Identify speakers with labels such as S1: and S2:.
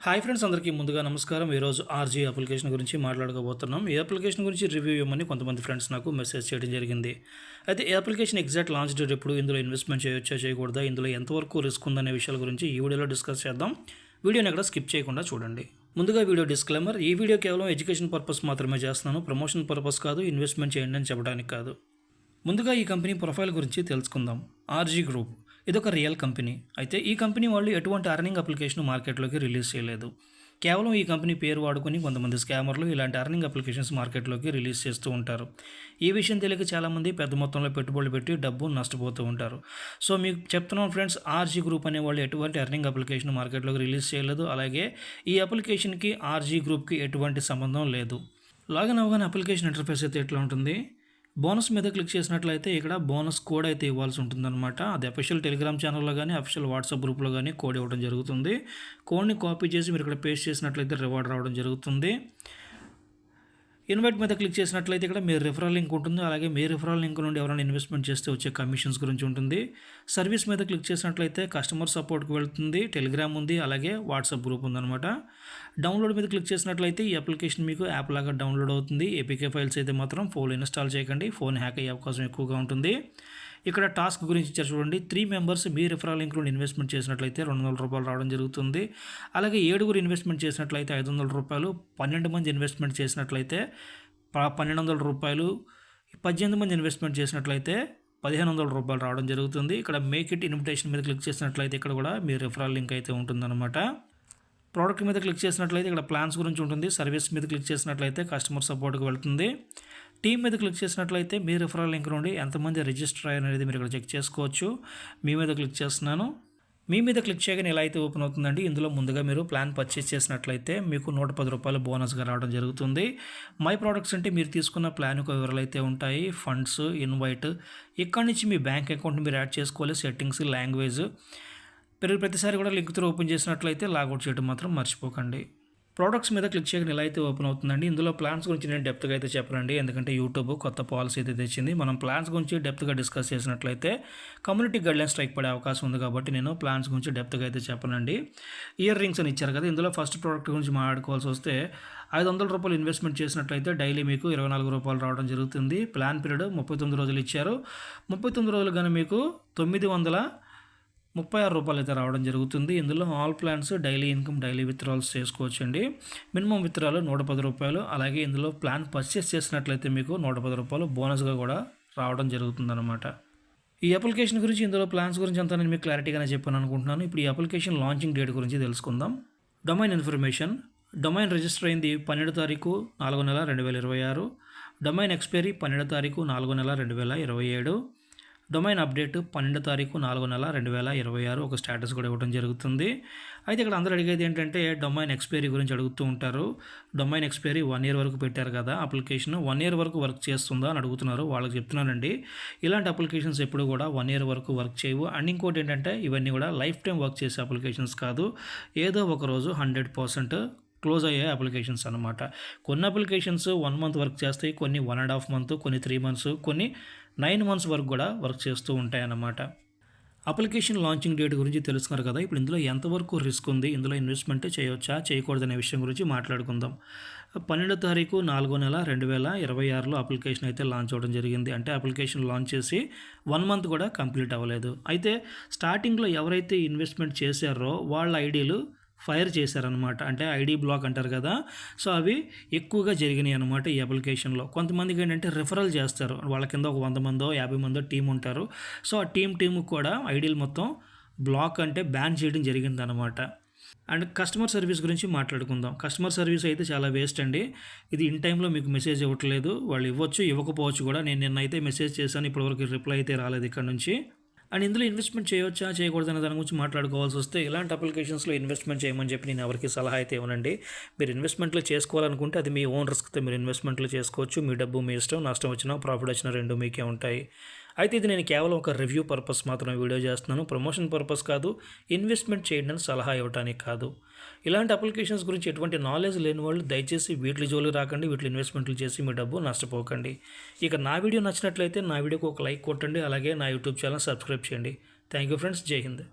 S1: Hi friends, అందరికీ ముందుగా నమస్కారం. ఈరోజు ఆర్జీ అప్లికేషన్ గురించి మాట్లాడుకోబోతున్నాం. ఈ అప్లికేషన్ గురించి రివ్యూ ఇవ్వమని కొంతమంది ఫ్రెండ్స్ నాకు మెసేజ్ చేయడం జరిగింది. అయితే ఈ అప్లికేషన్ ఎగ్జాక్ట్ లాంచ్ డేట్ ఎప్పుడు, ఇందులో ఇన్వెస్ట్మెంట్ చేయొచ్చా చేయకూడదా, ఇందులో ఎంతవరకు రిస్క్ ఉందనే విషయాల గురించి ఈ వీడియోలో డిస్కస్ చేద్దాం. వీడియోని ఎక్కడ స్కిప్ చేయకుండా చూడండి. ముందుగా వీడియో డిస్క్లైమర్: ఈ వీడియో కేవలం ఎడ్యుకేషన్ పర్పస్ మాత్రమే చేస్తున్నాను, ప్రమోషన్ పర్పస్ కాదు, ఇన్వెస్ట్మెంట్ చేయండి అని చెప్పడానికి కాదు. ముందుగా ఈ కంపెనీ ప్రొఫైల్ గురించి తెలుసుకుందాం. ఆర్జీ గ్రూప్ ఇదొక రియల్ కంపెనీ. అయితే ఈ కంపెనీ వాళ్ళు ఎటువంటి అర్నింగ్ అప్లికేషన్ మార్కెట్లోకి రిలీజ్ చేయలేదు. కేవలం ఈ కంపెనీ పేరు వాడుకొని కొంతమంది స్కామర్లు ఇలాంటి అర్నింగ్ అప్లికేషన్స్ మార్కెట్లోకి రిలీజ్ చేస్తూ ఉంటారు. ఈ విషయం తెలియక చాలామంది పెద్ద మొత్తంలో పెట్టుబడులు పెట్టి డబ్బు నష్టపోతూ ఉంటారు. సో మీకు చెప్తున్నాను ఫ్రెండ్స్, ఆర్జీ గ్రూప్ అనే వాళ్ళు ఎటువంటి అర్నింగ్ అప్లికేషన్ మార్కెట్లోకి రిలీజ్ చేయలేదు. అలాగే ఈ అప్లికేషన్కి ఆర్జీ గ్రూప్కి ఎటువంటి సంబంధం లేదు. లాగిన్ అవగానే అప్లికేషన్ ఇంటర్ఫేస్ అయితే ఎట్లా ఉంటుంది? బోనస్ మీద క్లిక్ చేసినట్లయితే ఇక్కడ బోనస్ కోడ్ అయితే ఇవ్వాల్సి ఉంటుందన్నమాట. అది అఫీషియల్ టెలిగ్రామ్ ఛానల్లో కానీ అఫీషియల్ వాట్సాప్ గ్రూప్లో కానీ కోడ్ ఇవ్వడం జరుగుతుంది. కోడ్ని కాపీ చేసి మీరు ఇక్కడ పేస్ట్ చేసినట్లయితే రివార్డ్ రావడం జరుగుతుంది. ఇన్వైట్ మీద క్లిక్ చేసినట్లయితే ఇక్కడ మీ రిఫరల్ లింక్ ఉంటుంది. అలాగే మీ రిఫరల్ లింక్ నుండి ఎవరైనా ఇన్వెస్ట్మెంట్ చేస్తే వచ్చే కమిషన్స్ గురించి ఉంటుంది. సర్వీస్ మీద క్లిక్ చేసినట్లయితే కస్టమర్ సపోర్ట్కి వెళ్తుంది. టెలిగ్రామ్ ఉంది, అలాగే వాట్సాప్ గ్రూప్ ఉందన్నమాట. డౌన్లోడ్ మీద క్లిక్ చేసినట్లయితే ఈ అప్లికేషన్ మీకు యాప్ లాగా డౌన్లోడ్ అవుతుంది. ఏపీకే ఫైల్స్ అయితే మాత్రం ఫోన్ ఇన్స్టాల్ చేయకండి, ఫోన్ హ్యాక్ అయ్యే అవకాశం ఎక్కువగా ఉంటుంది. ఇక్కడ టాస్క్ గురించి ఇచ్చారు చూడండి. 3 మెంబర్స్ మీ రిఫరల్ లింక్ నుండి ఇన్వెస్ట్మెంట్ చేసినట్లయితే ₹200 రావడం జరుగుతుంది. అలాగే 7 ఇన్వెస్ట్మెంట్ చేసినట్లయితే ₹500, 12 మంది ఇన్వెస్ట్మెంట్ చేసినట్లయితే ₹1,200, 18 మంది ఇన్వెస్ట్మెంట్ చేసినట్లయితే ₹1,500 రావడం జరుగుతుంది. ఇక్కడ మేక్ ఇట్ ఇన్విటేషన్ మీద క్లిక్ చేసినట్లయితే ఇక్కడ కూడా మీ రిఫరల్ లింక్ అయితే ఉంటుందన్నమాట. ప్రోడక్ట్ మీద క్లిక్ చేసినట్లయితే ఇక్కడ ప్లాన్స్ గురించి ఉంటుంది. సర్వీస్ మీద క్లిక్ చేసినట్లయితే కస్టమర్ సపోర్ట్కి వెళ్తుంది. టీమ్ మీద క్లిక్ చేసినట్లయితే మీ రిఫరల్ లింక్ నుండి ఎంతమంది రిజిస్టర్ అయ్యారు అనేది మీరు ఇక్కడ చెక్ చేసుకోవచ్చు. మీ మీద క్లిక్ చేస్తున్నాను. మీ మీద క్లిక్ చేయగానే ఎలా అయితే ఓపెన్ అవుతుందండి. ఇందులో ముందుగా మీరు ప్లాన్ పర్చేస్ చేసినట్లయితే మీకు ₹110 బోనస్గా రావడం జరుగుతుంది. మై ప్రోడక్ట్స్ అంటే మీరు తీసుకున్న ప్లాన్ యొక్క వివరాలు అయితే ఉంటాయి. ఫండ్స్, ఇన్వైట్, ఇక్కడ నుంచి మీ బ్యాంక్ అకౌంట్ని మీరు యాడ్ చేసుకోవాలి. సెట్టింగ్స్, లాంగ్వేజ్, ప్రతిసారి కూడా లింక్ త్రూ ఓపెన్ చేసినట్లయితే లాగౌట్ చేయడం మాత్రం మర్చిపోకండి. ప్రోడక్ట్స్ మీద క్లిక్ చేయగానే ఎలా అయితే ఓపెన్ అవుతుందండి. ఇందులో ప్లాన్స్ గురించి నేను డెప్త్గా అయితే చెప్పనండి, ఎందుకంటే యూట్యూబ్ కొత్త పాలసీ అయితే తెచ్చింది. మనం ప్లాన్స్ గురించి డెప్త్గా డిస్కస్ చేసినట్లయితే కమ్యూనిటీ గైడ్లైన్స్ స్ట్రైక్ పడే అవకాశం ఉంది, కాబట్టి నేను ప్లాన్స్ గురించి డెప్త్గా అయితే చెప్పనండి. ఇయర్ రింగ్స్ అని ఇచ్చారు కదా, ఇందులో ఫస్ట్ ప్రోడక్ట్ గురించి మాట్లాడుకోవాల్సి వస్తే ₹500 ఇన్వెస్ట్మెంట్ చేసినట్లయితే డైలీ మీకు ₹24 రావడం జరుగుతుంది. ప్లాన్ పీరియడ్ 39 రోజులు ఇచ్చారు. 39 రోజులు కానీ మీకు ₹936 అయితే రావడం జరుగుతుంది. ఇందులో all plans daily income, daily withdrawals చేసుకోవచ్చండి. Minimum withdrawal ₹110. అలాగే ఇందులో ప్లాన్ పర్చేస్ చేసినట్లయితే మీకు ₹110 బోనస్గా కూడా రావడం జరుగుతుందన్నమాట. ఈ అప్లికేషన్ గురించి, ఇందులో ప్లాన్స్ గురించి అంతా నేను మీకు క్లారిటీగానే చెప్పాను అనుకుంటున్నాను. ఇప్పుడు ఈ అప్లికేషన్ లాంచింగ్ డేట్ గురించి తెలుసుకుందాం. డొమైన్ ఇన్ఫర్మేషన్: డొమైన్ రిజిస్టర్ అయింది 12 తారీఖు 4వ నెల 2026. డొమైన్ ఎక్స్పైరీ 12 తారీఖు 4వ నెల 2027. డొమైన్ అప్డేట్ 12 తారీఖు 4వ నెల 2026. ఒక స్టేటస్ కూడా ఇవ్వడం జరుగుతుంది. అయితే ఇక్కడ అందరూ అడిగేది ఏంటంటే డొమైన్ ఎక్స్పైరీ గురించి అడుగుతూ ఉంటారు. డొమైన్ ఎక్స్పైరీ 1 ఇయర్ వరకు పెట్టారు కదా, అప్లికేషన్ 1 ఇయర్ వరకు వర్క్ చేస్తుందా అని అడుగుతున్నారు. వాళ్ళకి చెప్తున్నానండి, ఇలాంటి అప్లికేషన్స్ ఎప్పుడు కూడా 1 ఇయర్ వరకు వర్క్ చేయవు. అండ్ ఇంకోటి ఏంటంటే ఇవన్నీ కూడా లైఫ్ టైం వర్క్ చేసే అప్లికేషన్స్ కాదు, ఏదో ఒక రోజు 100% క్లోజ్ అయ్యే అప్లికేషన్స్ అనమాట. కొన్ని అప్లికేషన్స్ 1 మంత్ వర్క్ చేస్తాయి, కొన్ని 1.5 మంత్, కొన్ని 3 మంత్స్, కొన్ని 9 మంత్స్ వరకు కూడా వర్క్ చేస్తూ ఉంటాయి అన్నమాట. అప్లికేషన్ లాంచింగ్ డేట్ గురించి తెలుసుకున్నారు కదా. ఇప్పుడు ఇందులో ఎంతవరకు రిస్క్ ఉంది, ఇందులో ఇన్వెస్ట్మెంట్ చేయవచ్చా చేయకూడదనే విషయం గురించి మాట్లాడుకుందాం. 12 తారీఖు 4వ నెల 2026లో అప్లికేషన్ అయితే లాంచ్ అవ్వడం జరిగింది. అంటే అప్లికేషన్ లాంచ్ చేసి 1 మంత్ కూడా కంప్లీట్ అవ్వలేదు. అయితే స్టార్టింగ్లో ఎవరైతే ఇన్వెస్ట్మెంట్ చేశారో వాళ్ళ ఐడీలు ఫైర్ చేశారనమాట. అంటే ఐడి బ్లాక్ అంటారు కదా, సో అవి ఎక్కువగా జరిగినాయి అనమాట ఈ అప్లికేషన్లో. కొంతమందికి ఏంటంటే రిఫరల్ చేస్తారు, వాళ్ళ కింద ఒక 100 మందో 50 మందో టీం ఉంటారు. సో ఆ టీంకు కూడా ఐడీలు మొత్తం బ్లాక్ అంటే బ్యాన్ చేయడం జరిగిందనమాట. అండ్ కస్టమర్ సర్వీస్ గురించి మాట్లాడుకుందాం. కస్టమర్ సర్వీస్ అయితే చాలా వేస్ట్ అండి. ఇది ఇన్ టైంలో మీకు మెసేజ్ ఇవ్వట్లేదు, వాళ్ళు ఇవ్వచ్చు ఇవ్వకపోవచ్చు కూడా. నేను నిన్నైతే మెసేజ్ చేశాను, ఇప్పటివరకు రిప్లై అయితే రాలేదు ఇక్కడ నుంచి. అండ్ ఇందులో ఇన్వెస్ట్మెంట్ చేయవచ్చా చేయకూడదనే దాని గురించి మాట్లాడుకోవాల్సి వస్తే ఇలాంటి అప్లికేషన్స్లో ఇన్వెస్ట్మెంట్ చేయమని చెప్పి నేను ఎవరికి సలహా అయితే ఇవ్వనండి. మీరు ఇన్వెస్ట్మెంట్లు చేసుకోవాలనుకుంటే అది మీ ఓన్ రిస్క్తో మీరు ఇన్వెస్ట్మెంట్లు చేసుకోవచ్చు. మీ డబ్బు మీ ఇష్టం, నష్టం వచ్చినా ప్రాఫిట్ వచ్చినా రెండు మీకే ఉంటాయి. అయితే ఇది నేను కేవలం ఒక రివ్యూ పర్పస్ మాత్రమే వీడియో చేస్తున్నాను, ప్రమోషన్ పర్పస్ కాదు, ఇన్వెస్ట్మెంట్ చేయడానికి సలహా ఇవ్వడానికి కాదు. ఇలాంటి అప్లికేషన్స్ గురించి ఎటువంటి నాలెడ్జ్ లేని వాళ్ళు దయచేసి వీటి జోలికి రాకండి, వీటిలో ఇన్వెస్ట్మెంట్లు చేసి మీ డబ్బు నష్టపోకండి. ఇక నా వీడియో నచ్చినట్లయితే నా వీడియోకి ఒక లైక్ కొట్టండి, అలాగే నా యూట్యూబ్ ఛానల్ సబ్స్క్రైబ్ చేయండి. థ్యాంక్ యూ ఫ్రెండ్స్, జై హింద్.